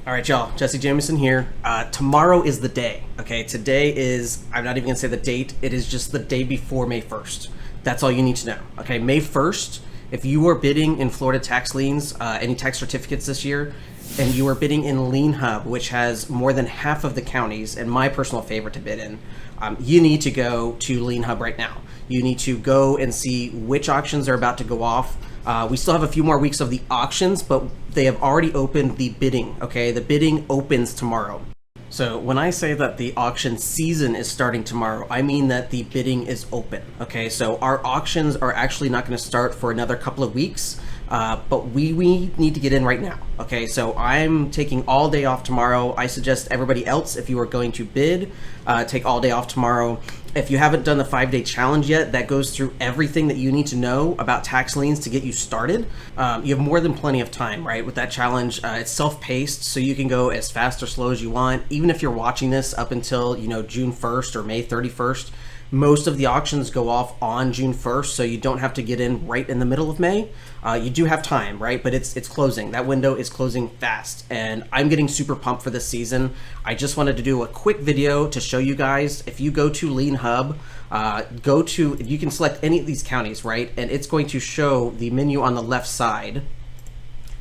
All right, y'all, Jesse Jameson here. Tomorrow is the day, okay? Today is, I'm not even gonna say the date, it is just the day before May 1st. That's all you need to know, okay? May 1st, if you are bidding in Florida tax liens, any tax certificates this year, and you are bidding in LienHub, which has more than half of the counties, and my personal favorite to bid in, you need to go to LienHub right now. You need to go and see which auctions are about to go off. We still have a few more weeks of the auctions, but they have already opened the bidding, okay? The bidding opens tomorrow. So when I say that the auction season is starting tomorrow, I mean that the bidding is open, okay? So our auctions are actually not gonna start for another couple of weeks, but we need to get in right now, okay? So I'm taking all day off tomorrow. I suggest everybody else, if you are going to bid, take all day off tomorrow. If you haven't done the 5-day challenge yet, that goes through everything that you need to know about tax liens to get you started. You have more than plenty of time, right? With that challenge, it's self-paced, so you can go as fast or slow as you want. Even if you're watching this up until, June 1st or May 31st, most of the auctions go off on June 1st, so you don't have to get in right in the middle of May. You do have time, right? But it's closing. That window is closing fast, and I'm getting super pumped for this season. I just wanted to do a quick video to show you guys. If you go to LienHub, you can select any of these counties, right? And it's going to show the menu on the left side,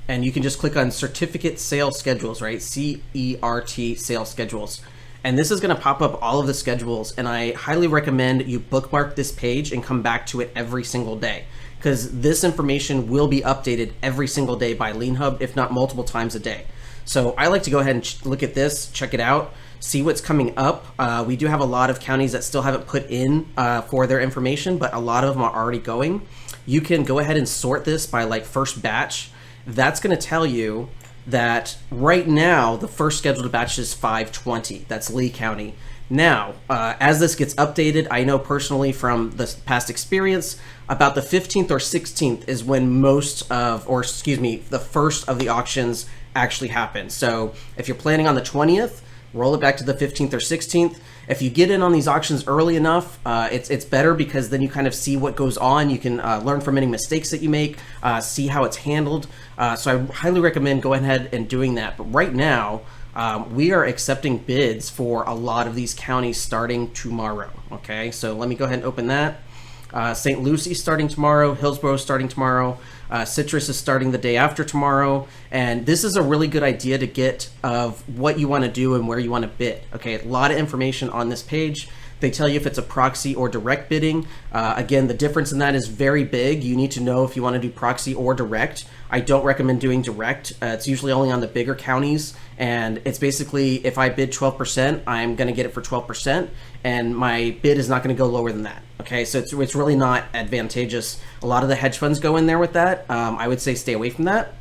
and you can just click on Certificate Sales Schedules, right? CERT Sales Schedules. And this is going to pop up all of the schedules, and I highly recommend you bookmark this page and come back to it every single day, because this information will be updated every single day by LienHub, if not multiple times a day. So I like to go ahead and look at this, check it out, see what's coming up. We do have a lot of counties that still haven't put in for their information, but a lot of them are already going. You can go ahead and sort this by like first batch. That's going to tell you that right now the first scheduled batch is 520. That's Lee County. Now, as this gets updated, I know personally from the past experience, about the 15th or 16th is when the first of the auctions actually happen. So if you're planning on the 20th, roll it back to the 15th or 16th. If you get in on these auctions early enough, it's better, because then you kind of see what goes on. You can learn from any mistakes that you make, see how it's handled. So I highly recommend going ahead and doing that. But right now, we are accepting bids for a lot of these counties starting tomorrow, okay? So let me go ahead and open that. St. Lucie starting tomorrow, Hillsborough starting tomorrow, Citrus is starting the day after tomorrow, and this is a really good idea to get of what you want to do and where you want to bid. Okay, a lot of information on this page. They tell you if it's a proxy or direct bidding. Again, the difference in that is very big. You need to know if you want to do proxy or direct. I don't recommend doing direct. It's usually only on the bigger counties, and it's basically if I bid 12%, I'm going to get it for 12%, and my bid is not going to go lower than that. Okay, so it's really not advantageous. A lot of the hedge funds go in there with that. I would say stay away from that.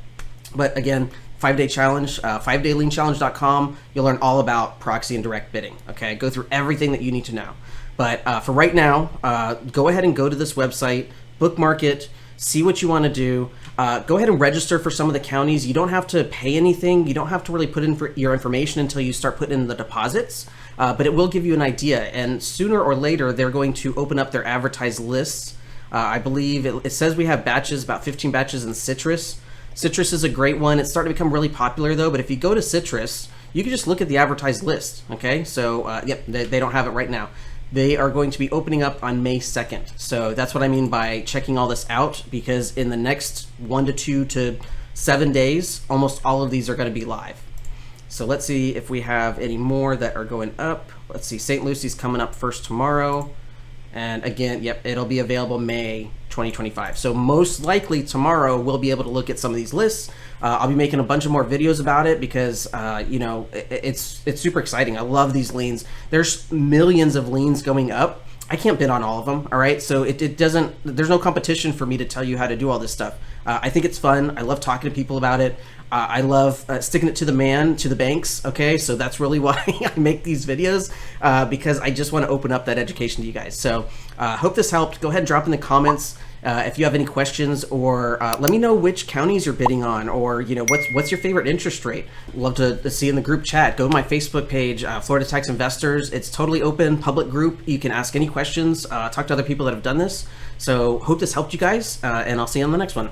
But again, 5-day challenge, 5daylienchallenge.com. You'll learn all about proxy and direct bidding. Okay, go through everything that you need to know. But for right now, go ahead and go to this website, bookmark it, see what you want to do. Go ahead and register for some of the counties. You don't have to pay anything. You don't have to really put in your information until you start putting in the deposits, but it will give you an idea. And sooner or later, they're going to open up their advertised lists. I believe it says we have batches, about 15 batches in Citrus. Citrus is a great one. It's starting to become really popular though, but if you go to Citrus, you can just look at the advertised list, okay? So, yep, they don't have it right now. They are going to be opening up on May 2nd. So that's what I mean by checking all this out, because in the next 1 to 2 to 7 days, almost all of these are going to be live. So let's see if we have any more that are going up. Let's see, St. Lucie's coming up first tomorrow. And again, yep, it'll be available May 2025. So most likely tomorrow we'll be able to look at some of these lists. I'll be making a bunch of more videos about it because, it's super exciting. I love these liens. There's millions of liens going up. I can't bid on all of them, all right? So there's no competition for me to tell you how to do all this stuff. I think it's fun. I love talking to people about it. I love sticking it to the banks, okay? So that's really why I make these videos, because I just want to open up that education to you guys. So hope this helped. Go ahead and drop in the comments if you have any questions, or let me know which counties you're bidding on, or what's your favorite interest rate. Love to see in the group chat. Go to my Facebook page, Florida Tax Investors. It's totally open, public group. You can ask any questions, talk to other people that have done this. So hope this helped you guys, and I'll see you on the next one.